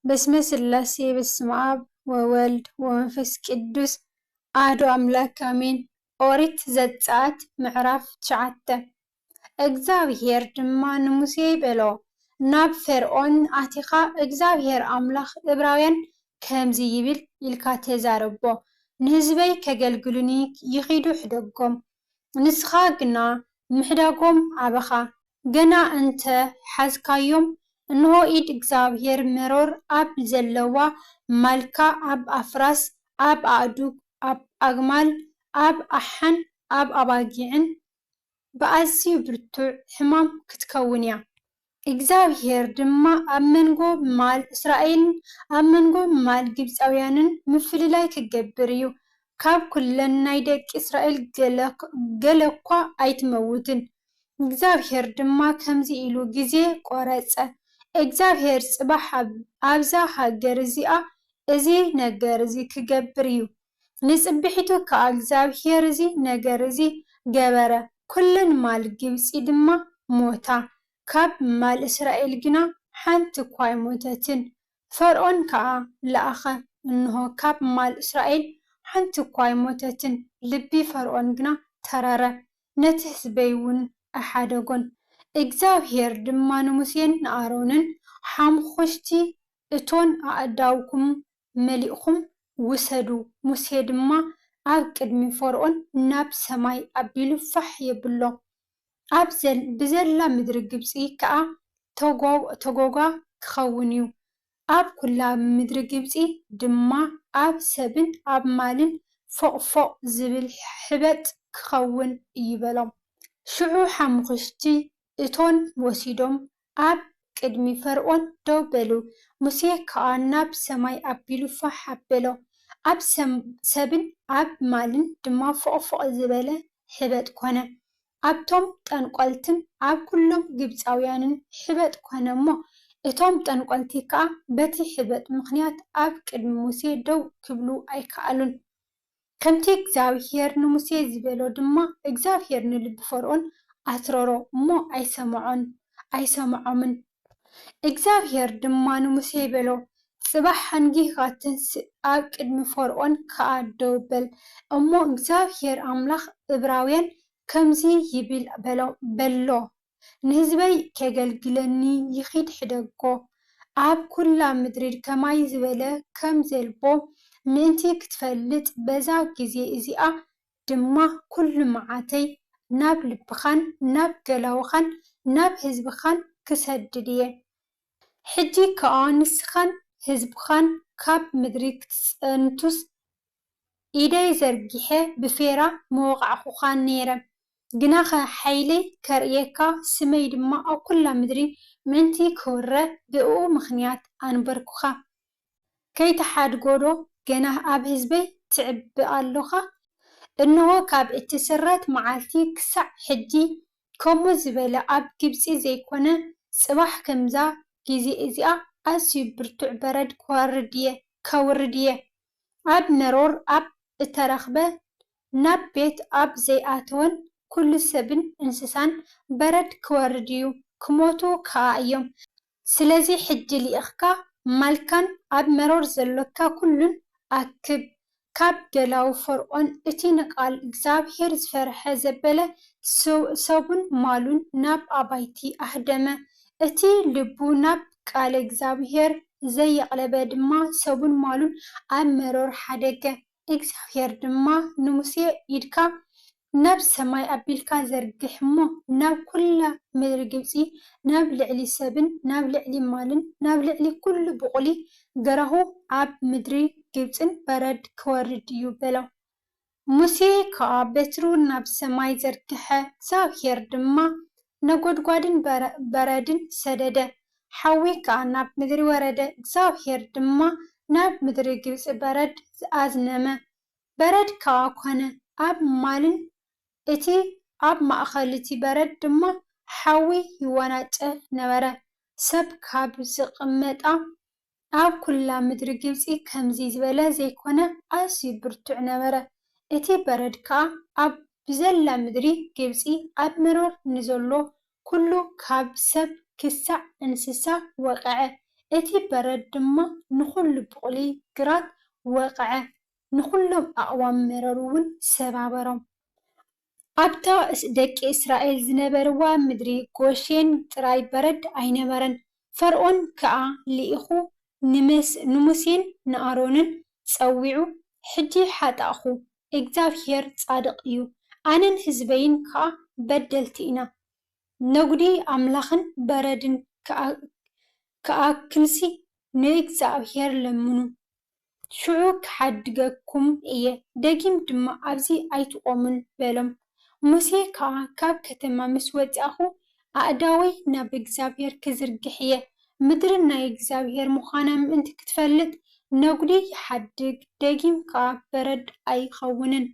በስመ ስላሴ በስመ አብ ወወልድ ወመንፈስ ቅዱስ አሐዱ አምላክ አሜን። ኦሪት ዘጸአት ምዕራፍ 9 እግዚአብሔር ድማ ንሙሴ በሎ ናብ ፈርዖን አቲኻ እግዚአብሔር አምላኽ ዕብራውያን ከምዚ ይብል ኢልካ ተዛረቦ ንህዝበይ ከገልግሉኒ ይኺዱ ሕደጎም ንስኻ ግና ምሕዳጎም ዓበኻ ገና እንተ ሓዝካዮም እንሆ ኢድ እግዚአብሔር መሮር አብ ዘለዋ ማልካ አብ አፍራስ አብ አእዱግ አብ አግማል አብ አሓን አብ አባጊዕን ብኣዝዩ ብርቱዕ ሕማም ክትከውን እያ። እግዚአብሔር ድማ ኣብ መንጎ ማል እስራኤልን ኣብ መንጎ ማል ግብፃውያንን ምፍልላይ ክገብር እዩ። ካብ ኩለን ናይ ደቂ እስራኤል ገለ እኳ ኣይትመውትን። እግዚአብሔር ድማ ከምዚ ኢሉ ግዜ ቆረፀ። እግዚአብሔር ጽባሕ ኣብዛ ሃገር እዚኣ እዚ ነገር እዚ ክገብር እዩ። ንጽብሒቱ ከዓ እግዚአብሔር እዚ ነገር እዚ ገበረ። ኩለን ማል ግብፂ ድማ ሞታ። ካብ ማል እስራኤል ግና ሓንቲ እኳ ኣይሞተትን። ፈርዖን ከዓ ለኣኸ እንሆ ካብ ማል እስራኤል ሓንቲ እኳ ኣይሞተትን። ልቢ ፈርዖን ግና ተረረ፣ ነቲ ህዝበይ እውን ኣሓደጎን። እግዚአብሔር ድማ ንሙሴን ንኣሮንን ሓሙኽሽቲ እቶን ኣእዳውኩም መሊእኹም ውሰዱ። ሙሴ ድማ ኣብ ቅድሚ ፈርዖን ናብ ሰማይ ኣቢሉ ፋሕ የብሎ። ብዘላ ምድሪ ግብፂ ከዓ ተጎጓ ክኸውን እዩ። ኣብ ኩላ ምድሪ ግብፂ ድማ ኣብ ሰብን ኣብ ማልን ፎቕፎቕ ዝብል ሕበጥ ክኸውን እዩ በሎም። ሽዑ ሓሙኽሽቲ እቶን ወሲዶም ኣብ ቅድሚ ፈርዖን ደው በሉ። ሙሴ ከዓ ናብ ሰማይ ኣቢሉ ፋሕ ኣበሎ። ኣብ ሰብን ኣብ ማልን ድማ ፎቕፎቕ ዝበለ ሕበጥ ኮነ። ኣብቶም ጠንቆልትን ኣብ ኩሎም ግብፃውያንን ሕበጥ ኮነ እሞ እቶም ጠንቆልቲ ከዓ በቲ ሕበጥ ምኽንያት ኣብ ቅድሚ ሙሴ ደው ክብሉ ኣይከኣሉን። ከምቲ እግዚአብሔር ንሙሴ ዝበሎ ድማ እግዚአብሔር ንልቢ ፈርዖን ኣትረሮ እሞ ኣይሰምዖምን። እግዚአብሔር ድማ ንሙሴ በሎ ጽባሕ ሓንጊኻ ትንስእ ኣብ ቅድሚ ፈርዖን ከዓ ደው በል እሞ እግዚአብሔር አምላኽ ዕብራውያን ከምዚ ይብል በሎ ንህዝበይ ከገልግለኒ ይኺድ ሕደጎ ኣብ ኩላ ምድሪ ከማይ ዝበለ ከም ዘልቦ ምእንቲ ክትፈልጥ በዛ ግዜ እዚኣ ድማ ኩሉ መዓተይ ናብ ልብኻን ናብ ገላውኻን ናብ ህዝብኻን ክሰድድ እየ። ሕጂ ከዓ ንስኻን ህዝብኻን ካብ ምድሪ ክትፀንቱስ ኢደይ ዘርጊሐ ብፌራ መወቃዕኹኻ ነይረ። ግናኸ ሓይለይ ከርእየካ ስመይ ድማ ኣብ ኩላ ምድሪ ምእንቲ ክውረ ብእኡ ምኽንያት ኣንበርኩኻ። ከይተሓድጎዶ ገና ኣብ ህዝበይ ትዕብእ ኣለኻ። እንሆ ካብ እትስረት መዓልቲ ክሳዕ ሕጂ ከምኡ ዝበለ ኣብ ግብፂ ዘይኮነ ጽባሕ ከምዛ ግዜ እዚኣ ኣዝዩ ብርቱዕ በረድ ከውርድ እየ። ኣብ መሮር ኣብ እተረኽበ ናብ ቤት ኣብ ዘይኣተወን ኩሉ ሰብን እንስሳን በረድ ክወርድ እዩ፣ ክሞቱ ከዓ እዮም። ስለዚ ሕጂ ሊኢኽካ ማልካን ኣብ መሮር ዘሎካ ኩሉን ኣክብ። ካብ ገላው ፈርዖን እቲ ንቓል እግዚአብሔር ዝፈርሐ ዘበለ ሰቡን ማሉን ናብ ኣባይቲ ኣህደመ። እቲ ልቡ ናብ ቃል እግዚአብሔር ዘየቕለበ ድማ ሰቡን ማሉን ኣብ መሮር ሓደገ። እግዚአብሔር ድማ ንሙሴ ኢድካ ናብ ሰማይ ኣቢልካ ዘርግሕ እሞ ናብ ኩላ ምድሪ ግብፂ ናብ ልዕሊ ሰብን ናብ ልዕሊ ማልን ናብ ልዕሊ ኩሉ ብቑሊ ገራሁ ኣብ ምድሪ ግብፅን በረድ ክወርድ እዩ በሎ። ሙሴ ከዓ በትሩ ናብ ሰማይ ዘርግሐ። እግዚአብሔር ድማ ነጎድጓድን በረድን ሰደደ። ሓዊ ከዓ ናብ ምድሪ ወረደ። እግዚአብሔር ድማ ናብ ምድሪ ግብፂ በረድ ኣዝነመ። በረድ ከዓ ኮነ ኣብ ማልን እቲ ኣብ ማእኸል እቲ በረድ ድማ ሓዊ ይወናጨፍ ነበረ። ሰብ ካብ ዝቕመጣ ኣብ ኩላ ምድሪ ግብፂ ከምዚ ዝበለ ዘይኮነ ኣዝዩ ብርቱዕ ነበረ። እቲ በረድ ከዓ ኣብ ብዘላ ምድሪ ግብፂ ኣብ መሮር ንዘሎ ኩሉ ካብ ሰብ ክሳዕ እንስሳ ወቀዐ። እቲ በረድ ድማ ንኹሉ ብቑሊ ግራት ወቕዐ፣ ንኹሎም ኣእዋም መረሩ እውን ሰባበሮም። ኣብታ ደቂ እስራኤል ዝነበርዋ ምድሪ ጎሼን ጥራይ በረድ ኣይነበረን። ፈርዖን ከዓ ልኢኹ ንሙሴን ንኣሮንን ፀዊዑ ሕጂ ሓጣኹ እግዚኣብሔር ጻድቕ እዩ፣ ኣነን ህዝበይን ከዓ በደልቲ ኢና። ነጉዲ ኣምላኽን በረድን ከኣክልሲ ንእግዚኣብሔር ለምኑ፣ ሽዑ ክሓድገኩም እየ፣ ደጊም ድማ ኣብዚ ኣይትቆሙን በሎም። ሙሴ ከዓ ካብ ከተማ ምስ ወፂኣኹ ኣእዳወይ ናብ እግዚኣብሔር ክዝርግሕ እየ፣ ምድርን ናይ እግዚኣብሔር ምዃና ምእንቲ ክትፈልጥ ነጉዲ ይሓድግ፣ ደጊም ከዓ በረድ ኣይኸውንን።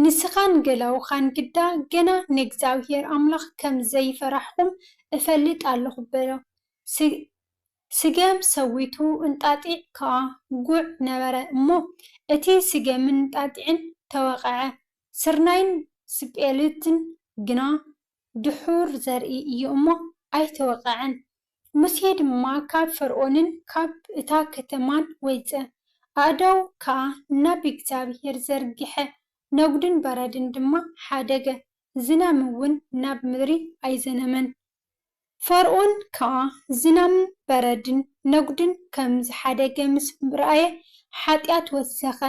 ንስኻን ገላውኻን ግዳ ገና ንእግዚኣብሔር ኣምላኽ ከም ዘይፈራሕኩም እፈልጥ ኣለኹ በሎ። ስገም ሰዊቱ እንጣጢዕ ከዓ ጉዕ ነበረ እሞ እቲ ስገምን እንጣጢዕን ተወቕዐ። ስርናይን ስጴልትን ግና ድሑር ዘርኢ እዩ እሞ ኣይተወቕዐን። ሙሴ ድማ ካብ ፈርዖንን ካብ እታ ከተማን ወይፀ፣ ኣእዳው ከዓ ናብ እግዚኣብሔር ዘርጊሐ፣ ነጉድን በረድን ድማ ሓደገ፣ ዝናም እውን ናብ ምድሪ ኣይዘነመን። ፈርዖን ከዓ ዝናምን በረድን ነጉድን ከም ዝሓደገ ምስ ረኣየ ሓጢኣት ወሰኸ፣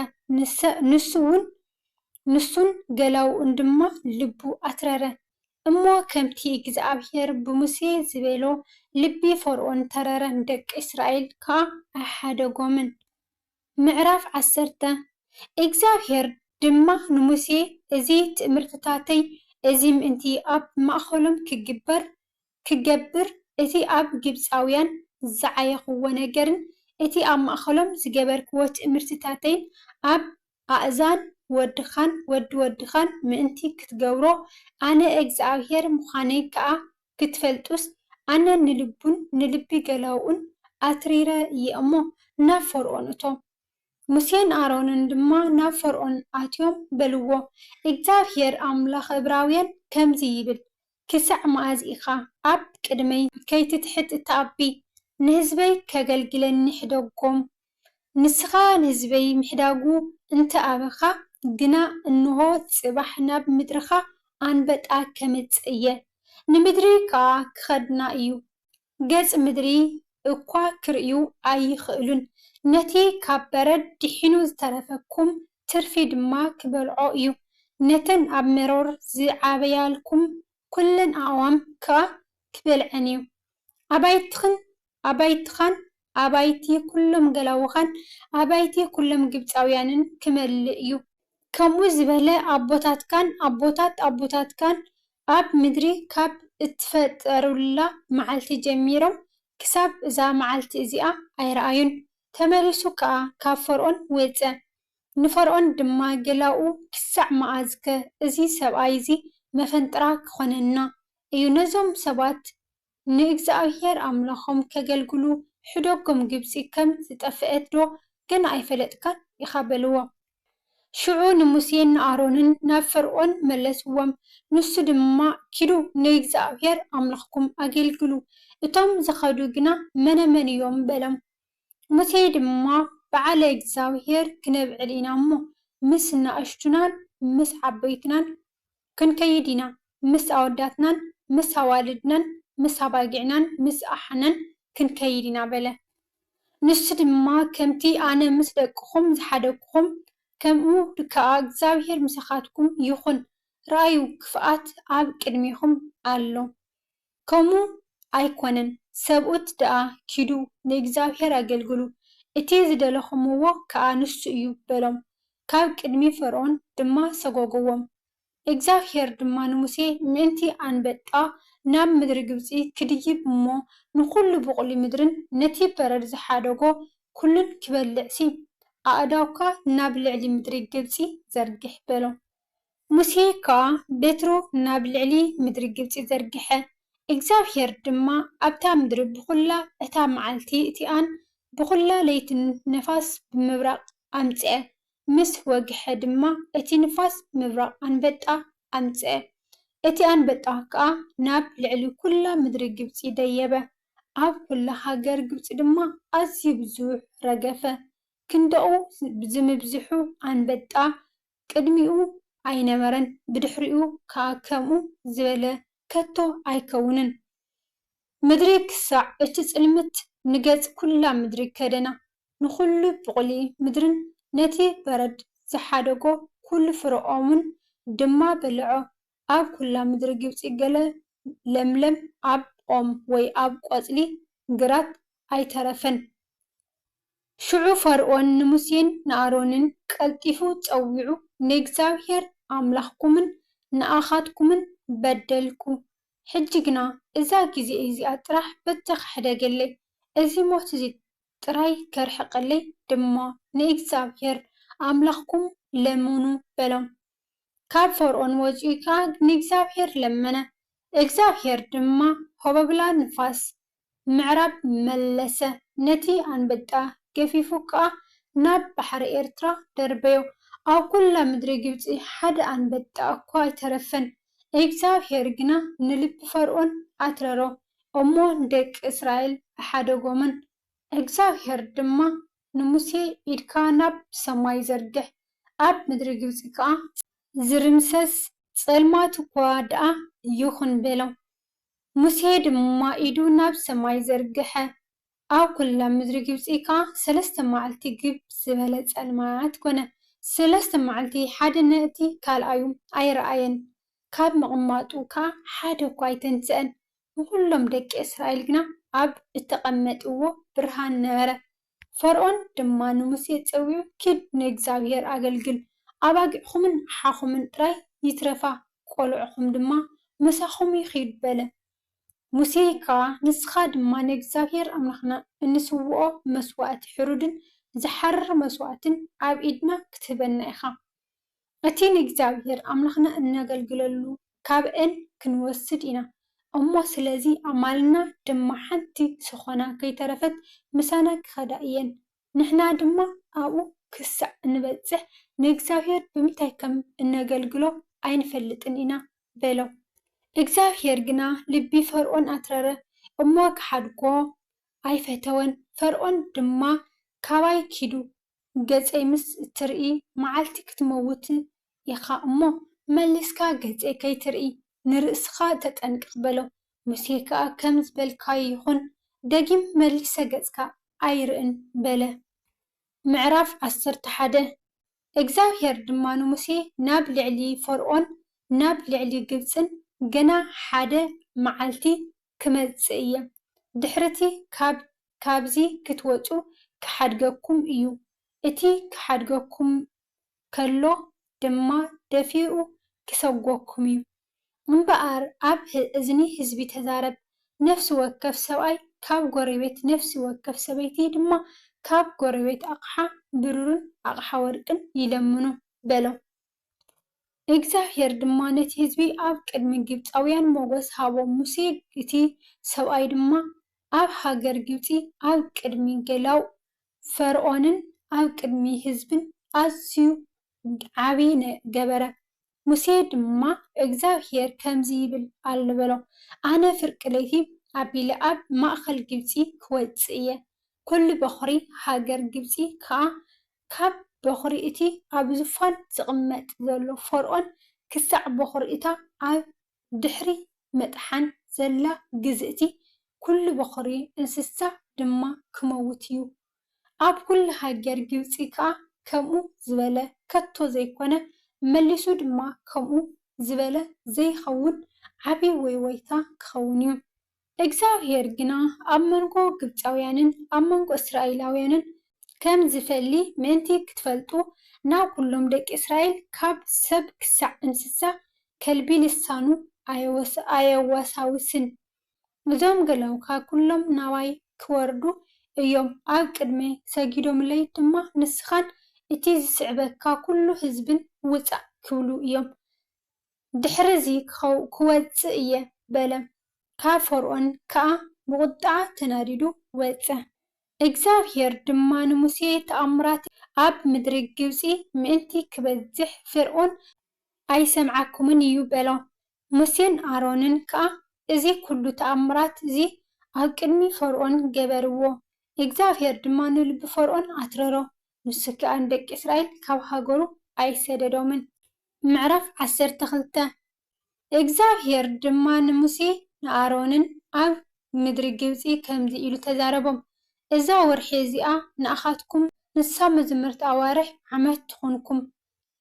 ንሱን ገላውኡን ድማ ልቡ ኣትረረ። እሞ ከምቲ እግዚኣብሔር ብሙሴ ዝበሎ ልቢ ፈርዖን ተረረ፣ ደቂ እስራኤል ከዓ ኣይሓደጎምን። ምዕራፍ 10 እግዚኣብሔር ድማ ንሙሴ እዚ ትእምርትታተይ እዚ ምእንቲ ኣብ ማእኸሎም ክገብር እቲ ኣብ ግብፃውያን ዝዓየኽዎ ነገርን እቲ ኣብ ማእኸሎም ዝገበርክዎ ትእምርትታተይን ኣብ ኣእዛን ወድኻን ወዲ ወድኻን ምእንቲ ክትገብሮ ኣነ እግዚኣብሔር ምዃነይ ከዓ ክትፈልጡስ ኣነ ንልቡን ንልቢ ገላውኡን ኣትሪረ እየ እሞ ናብ ፈርዖን እቶም። ሙሴን ኣሮንን ድማ ናብ ፈርዖን ኣትዮም በልዎ፣ እግዚኣብሔር ኣምላኽ ዕብራውያን ከምዚ ይብል፣ ክሳዕ መዓዝ ኢኻ ኣብ ቅድመይ ከይትትሕት እተኣቢ? ንህዝበይ ከገልግለኒ ሕደጎም። ንስኻ ንህዝበይ ምሕዳጉ እንተኣበኻ ግና እንሆ ጽባሕ ናብ ምድርኻ ኣንበጣ ከመጽእ እየ፣ ንምድሪ ከዓ ክኸድና እዩ። ገጽ ምድሪ እኳ ክርእዩ ኣይኽእሉን። ነቲ ካብ በረድ ድሒኑ ዝተረፈኩም ትርፊ ድማ ክበልዖ እዩ። ነተን ኣብ መሮር ዝዓበያልኩም ኩለን ኣእዋም ከዓ ክበልዐን እዩ። ኣባይትኻን ኣባይቲ ኩሎም ገላውኻን ኣባይቲ ኩሎም ግብፃውያንን ክመልእ እዩ። ከምኡ ዝበለ ኣቦታትካን ኣቦታት ኣቦታትካን ኣብ ምድሪ ካብ እትፈጠሩላ መዓልቲ ጀሚሮም ክሳብ እዛ መዓልቲ እዚኣ ኣይረኣዩን። ተመሊሱ ከዓ ካብ ፈርዖን ወፀ። ንፈርዖን ድማ ገላኡ ክሳዕ መዓዝከ እዚ ሰብኣይ እዚ መፈንጥራ ክኾነና እዩ፣ ነዞም ሰባት ንእግዚኣብሔር ኣምላኾም ከገልግሉ ሕደጎም ግብፂ ከም ዝጠፍአት ዶ ገና ኣይፈለጥካን ኢኻ በልዎ። ሽዑ ንሙሴን ንኣሮንን ናብ ፈርዖን መለስዎም። ንሱ ድማ ኪዱ ንእግዚኣብሔር ኣምላኽኩም ኣገልግሉ፣ እቶም ዝኸዱ ግና መነመን እዮም በሎም። ሙሴ ድማ በዓለ እግዚኣብሔር ክነብዕል ኢና እሞ ምስ ንኣሽቱናን ምስ ዓበይትናን ክንከይድ ኢና፣ ምስ ኣወዳትናን ምስ ኣዋልድናን ምስ ኣባጊዕናን ምስ ኣሓናን ክንከይድ ኢና በለ። ንሱ ድማ ከምቲ ኣነ ምስ ደቅኹም ዝሓደግኹም ከምኡ ከዓ እግዚኣብሔር ምሳኻትኩም ይኹን። ረኣዩ ክፍኣት ኣብ ቅድሚኹም ኣሎ፣ ከምኡ ኣይኮነን። ሰብኡት ደኣ ኪዱ ንእግዚኣብሔር ኣገልግሉ፣ እቲ ዝደለኹምዎ ከዓ ንሱ እዩ በሎም። ካብ ቅድሚ ፈርዖን ድማ ሰጎግዎም። እግዚኣብሔር ድማ ንሙሴ ምእንቲ ኣንበጣ ናብ ምድሪ ግብፂ ክድይብ እሞ ንኹሉ ብቑሊ ምድርን ነቲ በረድ ዝሓደጎ ኩሉን ክበልዕሲ ኣእዳውካ ናብ ልዕሊ ምድሪ ግብፂ ዘርግሕ በሎ። ሙሴ ከዓ በትሩ ናብ ልዕሊ ምድሪ ግብፂ ዘርግሐ። እግዚኣብሔር ድማ ኣብታ ምድሪ ብኹላ እታ መዓልቲ እቲኣን ብኹላ ለይትን ነፋስ ብምብራቕ ኣምፅአ። ምስ ወግሐ ድማ እቲ ንፋስ ምብራቕ ኣንበጣ ኣምፅአ። እቲ ኣንበጣ ከዓ ናብ ልዕሊ ኩላ ምድሪ ግብፂ ደየበ። ኣብ ኩላ ሃገር ግብፂ ድማ ኣዝዩ ብዙሕ ረገፈ። ክንደኡ ዝምብዝሑ ኣንበጣ ቅድሚኡ ኣይነበረን፣ ብድሕሪኡ ከዓ ከምኡ ዝበለ ከቶ ኣይከውንን። ምድሪ ክሳዕ እቲ ጽልምት ንገጽ ኩላ ምድሪ ከደና። ንኹሉ ብቑሊ ምድርን ነቲ በረድ ዝሓደጎ ኩሉ ፍረ ኦምን ድማ በልዖ። ኣብ ኩላ ምድሪ ግብፂ ገለ ለምለም ኣብ ኦም ወይ ኣብ ቆጽሊ ግራት ኣይተረፈን። ሽዑ ፈርዖን ንሙሴን ንኣሮንን ቀልጢፉ ጸዊዑ ንእግዚኣብሔር ኣምላኽኩምን ንኣኻትኩምን በደልኩ። ሕጂ ግና እዛ ግዜ እዚኣ ጥራሕ በተኻሕደገለይ፣ እዚ ሞት እዚ ጥራይ ከርሕቐለይ ድማ ንእግዚኣብሔር ኣምላኽኩም ለምኑ በሎም። ካብ ፈርዖን ወፂኡ ከዓ ንእግዚኣብሔር ለመነ። እግዚኣብሔር ድማ ሆበብላ ንፋስ ምዕራብ መለሰ፣ ነቲ ኣንበጣ ገፊፉ ከዓ ናብ ባሕሪ ኤርትራ ደርበዮ። ኣብ ኩላ ምድሪ ግብፂ ሓደ ኣንበጣ እኳ ኣይተረፈን። እግዚኣብሔር ግና ንልቢ ፈርዖን ኣትረሮ እሞ ንደቂ እስራኤል ኣሓደጎምን። እግዚኣብሔር ድማ ንሙሴ ኢድካ ናብ ሰማይ ዘርግሕ፣ ኣብ ምድሪ ግብፂ ከዓ ዝርምሰስ ጸልማት እኳ ደኣ ይኹን በሎም። ሙሴ ድማ ኢዱ ናብ ሰማይ ዘርግሐ፣ ኣብ ኩላ ምድሪ ግብፂ ከዓ 3 መዓልቲ ግብ ዝበለ ጸልማት ኮነ። 3 መዓልቲ ሓደ ነቲ ካልኣዩ ኣይረኣየን፣ ካብ ምቕማጡ ከዓ ሓደ እኳ ኣይተንስአን። ንኩሎም ደቂ እስራኤል ግና ኣብ እተቐመጥዎ ብርሃን ነበረ። ፈርዖን ድማ ንሙሴ ፀዊዑ ኪድ ንእግዚኣብሔር ኣገልግል፣ ኣባጊዕኹምን ሓኹምን ጥራይ ይትረፋ፣ ቆልዑኹም ድማ ምሳኹም ይኺድ በለ። ሙሴ ከዓ ንስኻ ድማ ንእግዚኣብሔር ኣምላኽና እንስውኦ መስዋእቲ ሕሩድን ዝሓርር መስዋእትን ኣብ ኢድና ክትህበና ኢኻ። እቲ ንእግዚኣብሔር ኣምላኽና እነገልግለሉ ካብአን ክንወስድ ኢና እሞ ስለዚ ኣማልና ድማ ሓንቲ ስኾና ከይተረፈት ምሳና ክኸዳ እየን። ንሕና ድማ ኣብኡ ክሳዕ እንበፅሕ ንእግዚኣብሔር ብምንታይ ከም እነገልግሎ ኣይንፈልጥን ኢና በሎ። እግዚኣብሔር ግና ልቢ ፈርዖን ኣትረረ እሞ ክሓድጎ ኣይፈተወን። ፈርዖን ድማ ካባይ ኪዱ ገፀይ ምስ እትርኢ መዓልቲ ክትመውት ኢኻ እሞ መሊስካ ገፀይ ከይትርኢ ንርእስኻ ተጠንቅቕ በሎ። ሙሴ ከዓ ከም ዝበልካዮ ይኹን፣ ደጊም መሊሰ ገጽካ ኣይርእን በለ። ምዕራፍ 11 እግዚኣብሔር ድማ ንሙሴ ናብ ልዕሊ ፈርዖን ናብ ልዕሊ ግብፅን ገና ሓደ መዓልቲ ክመጽእ እየ፣ ድሕርቲ ካብዚ ክትወፁ ክሓድገኩም እዩ። እቲ ክሓድገኩም ከሎ ድማ ደፊኡ ክሰጎኩም እዩ። እምበኣር ኣብ እዝኒ ህዝቢ ተዛረብ። ነፍሲ ወከፍ ሰብኣይ ካብ ጎረቤት፣ ነፍሲ ወከፍ ሰበይቲ ድማ ካብ ጎረቤት ኣቕሓ ብሩርን ኣቕሓ ወርቅን ይለምኑ በሎ። እግዚኣብሔር ድማ ነቲ ህዝቢ ኣብ ቅድሚ ግብፃውያን ሞገስ ሃቦም። ሙሴ እቲ ሰብኣይ ድማ ኣብ ሃገር ግብፂ ኣብ ቅድሚ ገላው ፈርዖንን ኣብ ቅድሚ ህዝብን ኣዝዩ ዓብይ ገበረ። ሙሴ ድማ እግዚኣብሔር ከምዚ ይብል ኣሎ በሎ፣ ኣነ ፍርቂ ለይቲ ኣቢለ ኣብ ማእኸል ግብፂ ክወፅእ እየ። ኩሉ በኹሪ ሃገር ግብፂ ከዓ ካብ በኹሪ እቲ ኣብ ዙፋን ዝቕመጥ ዘሎ ፈርዖን ክሳዕ በኹሪ እታ ኣብ ድሕሪ መጥሓን ዘላ ግዝእቲ ኩሉ በኹሪ እንስሳ ድማ ክመውት እዩ። ኣብ ኩሉ ሃገር ግብፂ ከዓ ከምኡ ዝበለ ከቶ ዘይኮነ መሊሱ ድማ ከምኡ ዝበለ ዘይኸውን ዓብይ ወይወይታ ክኸውን እዩ። እግዚኣብሔር ግና ኣብ መንጎ ግብፃውያንን ኣብ መንጎ እስራኤላውያንን ከም ዝፈሊ ምእንቲ ክትፈልጡ ናብ ኩሎም ደቂ እስራኤል ካብ ሰብ ክሳዕ እንስሳ ከልቢ ልሳኑ ኣየወሳውስን። እዞም ገለውካ ኩሎም ናባይ ክወርዱ እዮም፣ ኣብ ቅድሜ ሰጊዶምለይ ድማ ንስኻን እቲ ዝስዕበካ ኩሉ ህዝብን ውፃእ ክብሉ እዮም። ድሕሪዚ ክወፅእ እየ በለ። ካብ ፈርዖን ከዓ ብቁጣ ተናዲዱ ወፀ። እግዚኣብሔር ድማ ንሙሴ ተኣምራት ኣብ ምድሪ ግብፂ ምእንቲ ክበዝሕ ፈርዖን ኣይሰምዓኩምን እዩ በሎ። ሙሴን ኣሮንን ከዓ እዚ ኩሉ ተኣምራት እዚ ኣብ ቅድሚ ፈርዖን ገበርዎ እግዚኣብሔር ድማ ንልቢ ፈርዖን ኣትረሮ ንሱ ከዓ ንደቂ እስራኤል ካብ ሃገሩ ኣይሰደዶምን። ምዕራፍ 12 እግዚኣብሔር ድማ ንሙሴ ንኣሮንን ኣብ ምድሪ ግብፂ ከምዚ ኢሉ ተዛረቦም። እዛ ወርሒ እዚኣ ንኣኻትኩም ንሳ መዘምርቲ ኣዋርሕ ዓመት ትኾንኩም።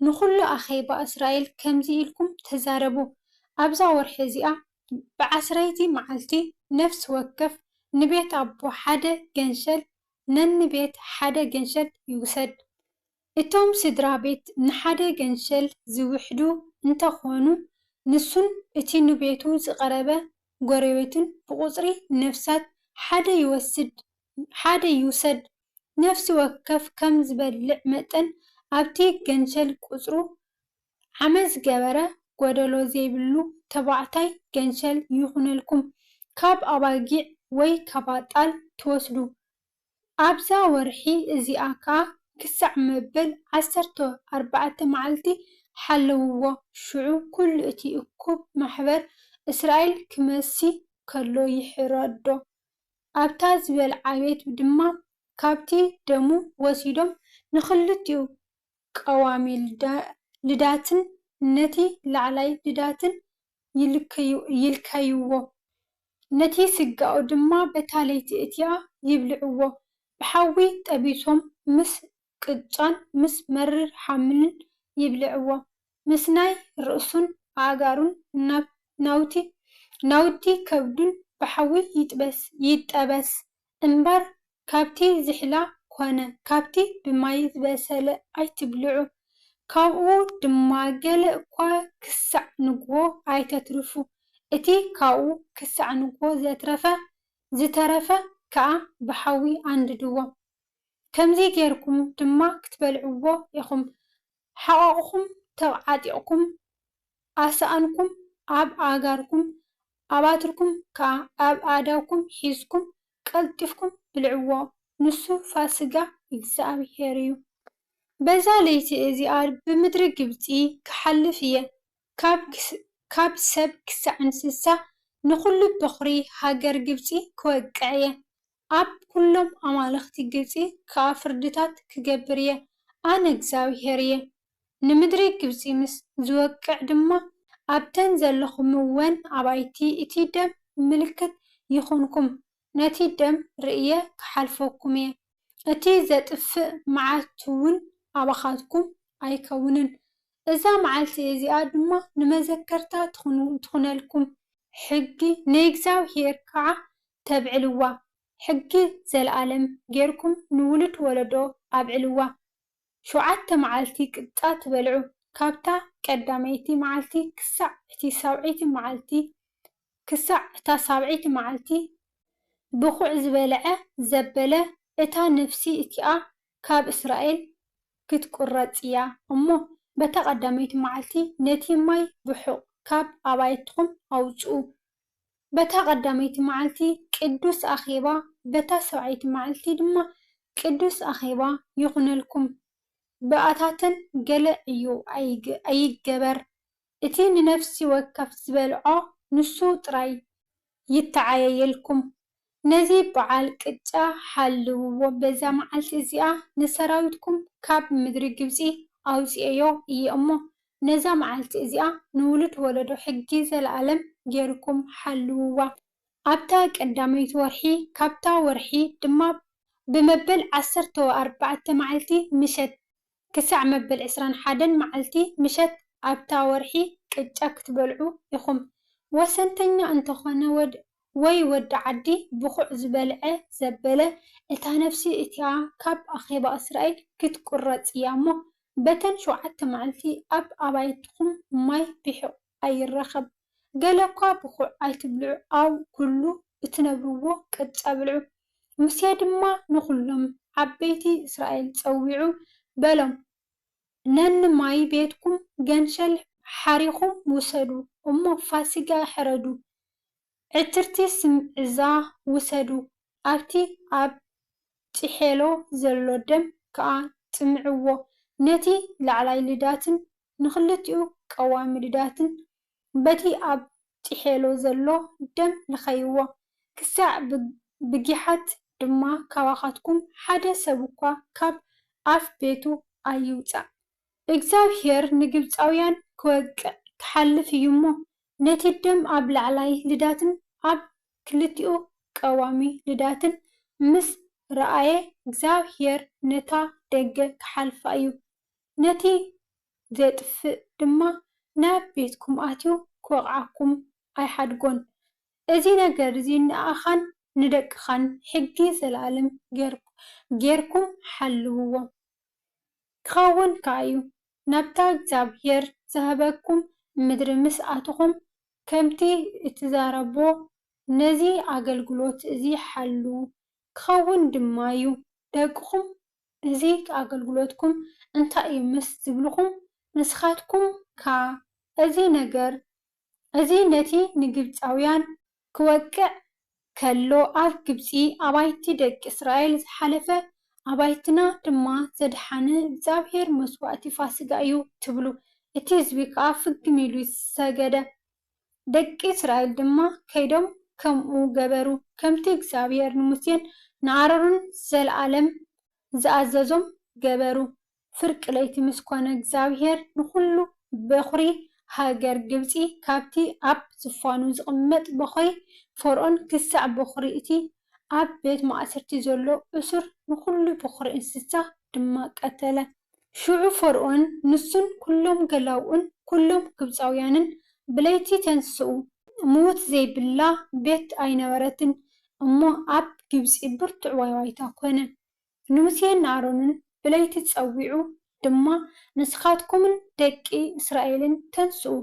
ንኹሉ ኣኼባ እስራኤል ከምዚ ኢልኩም ተዛረቡ። ኣብዛ ወርሒ እዚኣ ብ10ይቲ መዓልቲ ነፍሲ ወከፍ ንቤት ኣቦ ሓደ ገንሸል ነንቤት ሓደ ገንሸል ይውሰድ። እቶም ስድራ ቤት ንሓደ ገንሸል ዝውሕዱ እንተኾኑ ንሱን እቲ ንቤቱ ዝቐረበ ጎረቤቱን ብቁፅሪ ነፍሳት ሓደ ይውሰድ። ነፍሲ ወከፍ ከም ዝበልዕ መጠን ኣብቲ ገንሸል ቁፅሩ ዓመት ዝገበረ ጎደሎ ዘይብሉ ተባዕታይ ገንሸል ይኹነልኩም። ካብ ኣባጊዕ ወይ ካብ ኣጣል ትወስዱ። ኣብዛ ወርሒ እዚኣ ከዓ ክሳዕ መበል 14 መዓልቲ ሓለውዎ። ሽዑ ኩሉ እቲ እኩብ ማሕበር እስራኤል ክመሲ ከሎ ይሕረዶ። ኣብታ ዝበልዓ ቤት ድማ ካብቲ ደሙ ወሲዶም ንኽልቲኡ ቀዋሚ ልዳትን ነቲ ላዕላይ ልዳትን ይልከይዎ። ነቲ ስጋኡ ድማ በታ ለይቲ እቲኣ ይብልዕዎ። ብሓዊ ጠቢሶም ምስ ቅጫን ምስ መሪር ሓምልን ይብልዕዎ። ምስ ናይ ርእሱን ኣእጋሩን ናውቲ ከብዱን ብሓዊ ይጠበስ እምበር ካብቲ ዝሕላ ኮነ ካብቲ ብማይ ዝበሰለ ኣይትብልዑ። ካብኡ ድማ ገለ እኳ ክሳዕ ንግሆ ኣይተትርፉ። እቲ ካብኡ ክሳዕ ንግሆ ዝተረፈ ከዓ ብሓዊ ኣንድድዎ። ከምዚ ጌርኩም ድማ ክትበልዕዎ ኢኹም። ሓቋቁኹም ተዓጢቕኩም ኣሳኣንኩም ኣብ ኣእጋርኩም ኣባትርኩም ከዓ ኣብ ኣእዳውኩም ሒዝኩም ቀልጢፍኩም ብልዕዎ። ንሱ ፋሲጋ እግዚኣብሔር እዩ። በዛ ለይቲ እዚኣ ብምድሪ ግብፂ ክሓልፍ እየ። ካብ ሰብ ክሳዕ እንስሳ ንኹሉ በኹሪ ሃገር ግብፂ ክወቅዕ እየ። ኣብ ኩሎም ኣማልኽቲ ግብፂ ከዓ ፍርድታት ክገብር እየ። ኣነ እግዚኣብሔር እየ። ንምድሪ ግብፂ ምስ ዝወቅዕ ድማ ኣብተን ዘለኹምወን ኣባይቲ እቲ ደም ምልክት ይኹንኩም። ነቲ ደም ርእየ ክሓልፈኩም እየ። እቲ ዘጥፍእ መዓት እውን ኣባኻትኩም ኣይከውንን። እዛ መዓልቲ እዚኣ ድማ ንመዘከርታ ትኹነልኩም። ሕጊ ንእግዚኣብሔር ከዓ ተብዕልዋ። ሕጊ ዘለኣለም ጌርኩም ንውሉድ ወለዶ ኣብዕልዋ። 7 መዓልቲ ቅጣ ትበልዑ። ካብታ ቀዳመይቲ መዓልቲ ክሳዕ እታ 7ይቲ መዓልቲ ብኹዕ ዝበልዐ ዘበለ እታ ነፍሲ እቲኣ ካብ እስራኤል ክትቁረፅ እያ እሞ በታ ቀዳመይቲ መዓልቲ ነቲ ማይ ብሑቕ ካብ ኣባይትኩም ኣውፅኡ። በታ ቀዳመይቲ መዓልቲ ቅዱስ ኣኼባ በታ 7ይቲ መዓልቲ ድማ ቅዱስ ኣኼባ ይኹነልኩም። ብኣታተን ገለ እዩ ኣይገበር። እቲ ንነፍሲ ወከፍ ዝበልዖ ንሱ ጥራይ ይተዓየየልኩም። ነዚ በዓል ቅጫ ሓልውዎ። በዛ መዓልቲ እዚኣ ንሰራዊትኩም ካብ ምድሪ ግብፂ ኣውፅአዮ እየ እሞ ነዛ መዓልቲ እዚኣ ንውሉድ ወለዶ ሕጊ ዘለኣለም ጌርኩም ሓልውዋ። ኣብታ ቀዳመይቲ ወርሒ ካብታ ወርሒ ድማ ብመበል 14 መዓልቲ ምሸት ክሳዕ መበል 21 መዓልቲ ምሸት ኣብታ ወርሒ ቅጫ ክትበልዑ ኢኹም። ወሰንተኛ እንተኾነ ወይ ወዲ ዓዲ ብኹዕ ዝበልዐ ዘበለ እታ ነፍሲ እቲኣ ካብ ኣኼባ እስራኤል ክትቁረፅ እያ እሞ በተን 7 መዓልቲ ኣብ ኣባይትኩም ማይ ብሑቕ ኣይረኸብ። ገለ እኳ ብኹዕ ኣይትብልዑ። ኣብ ኩሉ እትነብርዎ ቅጫ ብልዑ። ሙሴ ድማ ንኹሎም ዓበይቲ እስራኤል ፀዊዑ በሎም ነንማይ ቤትኩም ገንሸል ሓሪኹም ውሰዱ እሞ ፋሲጋ ሕረዱ። ዕትርቲ ስምዒዛ ውሰዱ። ኣብቲ ኣብ ጭሔሎ ዘሎ ደም ከዓ ጥምዕዎ። ነቲ ላዕላይ ልዳትን ንኽልቲኡ ቀዋሚ ልዳትን በቲ ኣብ ጭሔሎ ዘሎ ደም ልኸይዎ። ክሳዕ ብጊሓት ድማ ካባኻትኩም ሓደ ሰብ እኳ ካብ ኣፍ ቤቱ ኣይውፃእ። እግዚኣብሔር ንግብፃውያን ክወቅዕ ክሓልፍ እዩ እሞ ነቲ ደም ኣብ ላዕላይ ልዳትን ኣብ ክልቲኡ ቀዋሚ ልዳትን ምስ ረኣየ እግዚኣብሔር ነታ ደገ ክሓልፋ እዩ። ነቲ ዘጥፍእ ድማ ናብ ቤትኩም ኣትዩ ክወቕዓኩም ኣይሓድጎን። እዚ ነገር እዚ ንኣኻን ንደቅኻን ሕጊ ዘለኣለም ጌርኩም ሓልውዎ ክኸውን ከዓ እዩ። ናብታ እግዚኣብሔር ዝሃበኩም ምድሪ ምስ ኣትኹም ከምቲ እትዛረብዎ ነዚ ኣገልግሎት እዚ ሓልው ክኸውን ድማ እዩ። ደቅኹም እዚ ኣገልግሎትኩም እንታይ እዩ ምስ ዝብልኹም ንስኻትኩም ከዓ እዚ ነገር እዚ ነቲ ንግብፃውያን ክወቅዕ ከሎ ኣብ ግብፂ ኣባይቲ ደቂ እስራኤል ዝሓለፈ ኣባይትና ድማ ዘድሓነ እግዚኣብሔር መስዋእቲ ፋሲጋ እዩ ትብሉ። እቲ ህዝቢ ከዓ ፍግም ኢሉ ሰገደ። ደቂ እስራኤል ድማ ከይዶም ከምኡ ገበሩ። ከምቲ እግዚኣብሔር ንሙሴን ንኣሮንን ዘለኣለም ዝኣዘዞም ገበሩ። ፍርቂ ለይቲ ምስ ኮነ እግዚኣብሔር ንኩሉ በኹሪ ሃገር ግብፂ ካብቲ ኣብ ዝፋኑ ዝቕመጥ በኹሪ ፈርዖን ክሳዕ በኹሪ እቲ ኣብ ቤት ማእሰርቲ ዘሎ እሱር ንኩሉ በኹሪ እንስሳ ድማ ቀተለ። ሽዑ ፈርዖን ንሱን ኩሎም ገላውኡን ኩሎም ግብፃውያንን ብለይቲ ተንስኡ። ምዉት ዘይብላ ቤት ኣይነበረትን እሞ ኣብ ግብፂ ብርቱዕ ዋይዋይታ ኮነ። ንሙሴን ንኣሮንን ብለይቲ ፀዊዑ ድማ ንስኻትኩምን ደቂ እስራኤልን ተንስኡ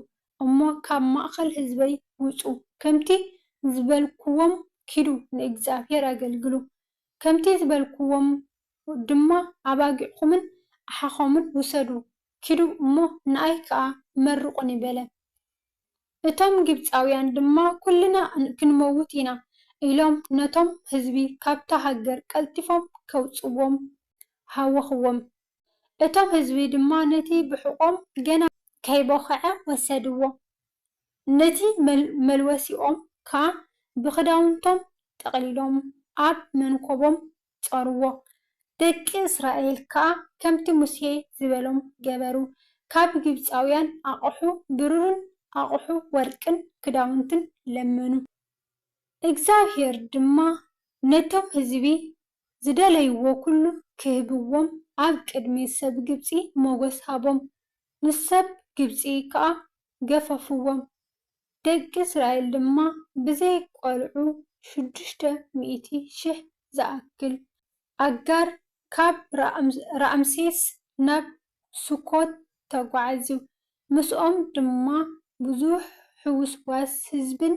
እሞ ካብ ማእኸል ህዝበይ ውፁ፣ ከምቲ ዝበልክዎም ኪዱ ንእግዚኣብሔር ኣገልግሉ፣ ከምቲ ዝበልክዎም ድማ ኣባጊዕኹምን ኣሓኾምን ውሰዱ ኪዱ እሞ ንኣይ ከዓ መርቑኒ በለ። እቶም ግብፃውያን ድማ ኩልና ክንመውት ኢና ኢሎም ነቶም ህዝቢ ካብታ ሃገር ቀልጢፎም ከውፅዎም ሃወኽዎም። እቶም ህዝቢ ድማ ነቲ ብሕቆም ገና ከይቦኽዐ ወሰድዎ። ነቲ መልወሲኦም ከዓ ብክዳውንቶም ጠቕሊሎም ኣብ መንኮቦም ጸርዎ። ደቂ እስራኤል ከዓ ከምቲ ሙሴ ዝበሎም ገበሩ። ካብ ግብፃውያን ኣቑሑ ብሩርን ኣቑሑ ወርቅን ክዳውንትን ለመኑ። እግዚኣብሔር ድማ ነቶም ህዝቢ ዝደለይዎ ኩሉ ክህብዎም ኣብ ቅድሚ ሰብ ግብፂ ሞገስ ሃቦም። ንሰብ ግብፂ ከዓ ገፈፍዎም። ደቂ እስራኤል ድማ ብዘይቆልዑ 600,000 ዝኣክል ኣጋር ካብ ራምሴስ ናብ ሱኮት ተጓዓዝዩ። ምስኦም ድማ ብዙሕ ሕውስዋስ ህዝብን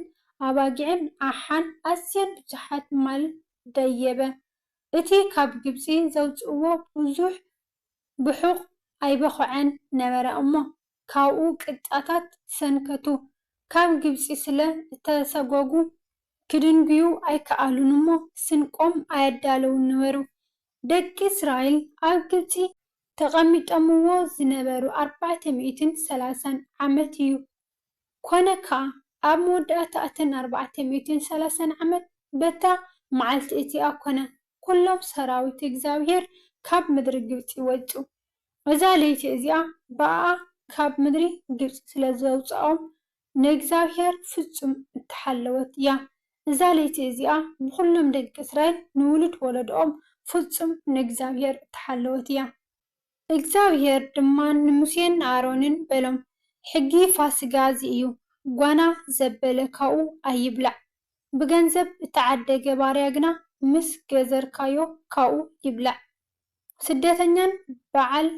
ኣባጊዕን ኣሓን ኣዝየን ብዙሓት ማል ደየበ። እቲ ካብ ግብፂ ዘውፅእዎ ብዙሕ ብሑቕ ኣይበኽዐን ነበረ እሞ ካብኡ ቅጣታት ሰንከቱ። ካብ ግብፂ ስለ እተሰጎጉ ክድንግዩ ኣይከኣሉን እሞ ስንቆም ኣየዳለውን ነበሩ። ደቂ እስራኤል ኣብ ግብፂ ተቐሚጠምዎ ዝነበሩ 430 ዓመት እዩ። ኮነ ከዓ ኣብ መወዳእታ እተን 430 ዓመት በታ መዓልቲ እቲኣ ኮነ ኩሎም ሰራዊት እግዚኣብሔር ካብ ምድሪ ግብፂ ወፁ። እዛ ለይቲ እዚኣ በኣ ካብ ምድሪ ግብፂ ስለ ዘውፅኦም ንእግዚኣብሔር ፍጹም እተሓለወት እያ። እዛ ለይቲ እዚኣ ብኩሎም ደቂ እስራኤል ንውሉድ ወለዶኦም ፍጹም ንእግዚኣብሔር እተሓለወት እያ። እግዚኣብሔር ድማ ንሙሴን ንኣሮንን በሎም፣ ሕጊ ፋሲጋ እዚ እዩ። ጓና ዘበለ ካብኡ ኣይብላዕ። ብገንዘብ እተዓደገ ባርያ ግና ምስ ገዘርካዮ ካብኡ ይብላዕ። ስደተኛን በዓል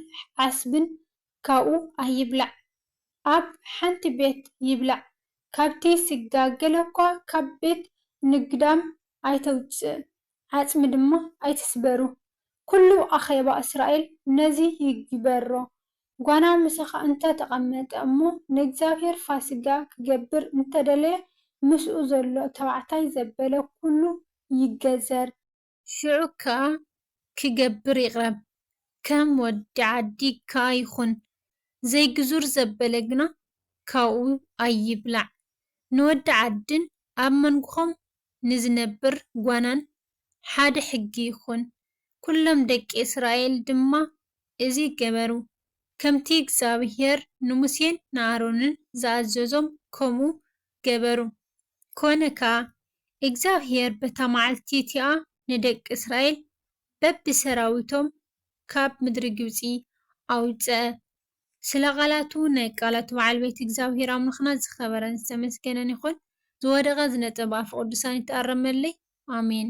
ዓስብን ካብኡ ኣይብላዕ። ኣብ ሓንቲ ቤት ይብላዕ። ካብቲ ስጋ ገለ እኳ ካብ ቤት ንግዳም ኣይተውፅእ፣ ዓፅሚ ድማ ኣይትስበሩ። ኩሉ ኣኼባ እስራኤል ነዚ ይግበሮ። ጓና ምሳኻ እንተተቐመጠ እሞ ንእግዚኣብሔር ፋሲጋ ክገብር እንተደለየ ምስኡ ዘሎ ተባዕታይ ዘበለ ኩሉ ይገዘር። ሽዑ ከዓ ክገብር ይቕረብ። ከም ወዲ ዓዲ ከዓ ይኹን። ዘይግዙር ዘበለ ግና ካብኡ ኣይብላዕ። ንወዲ ዓድን ኣብ መንጎኹም ንዝነብር ጓናን ሓደ ሕጊ ይኹን። ኩሎም ደቂ እስራኤል ድማ እዚ ገበሩ። ከምቲ እግዚአብሔር ንሙሴን ንኣሮንን ዝኣዘዞም ከምኡ ገበሩ። ኮነ ከዓ እግዚአብሔር በታ መዓልቲ እቲኣ ንደቂ እስራኤል በቢሰራዊቶም ካብ ምድሪ ግብፂ ኣውፅአ። ስለ ቃላቱ ናይ ቃላቱ ባለቤት እግዚአብሔር ኣምላኽና ዝኸበረን ዝተመስገነን ይኹን። ዝወደቐ ዝነጠበ ኣፍ ቅዱሳን ይተኣረመለይ። ኣሜን።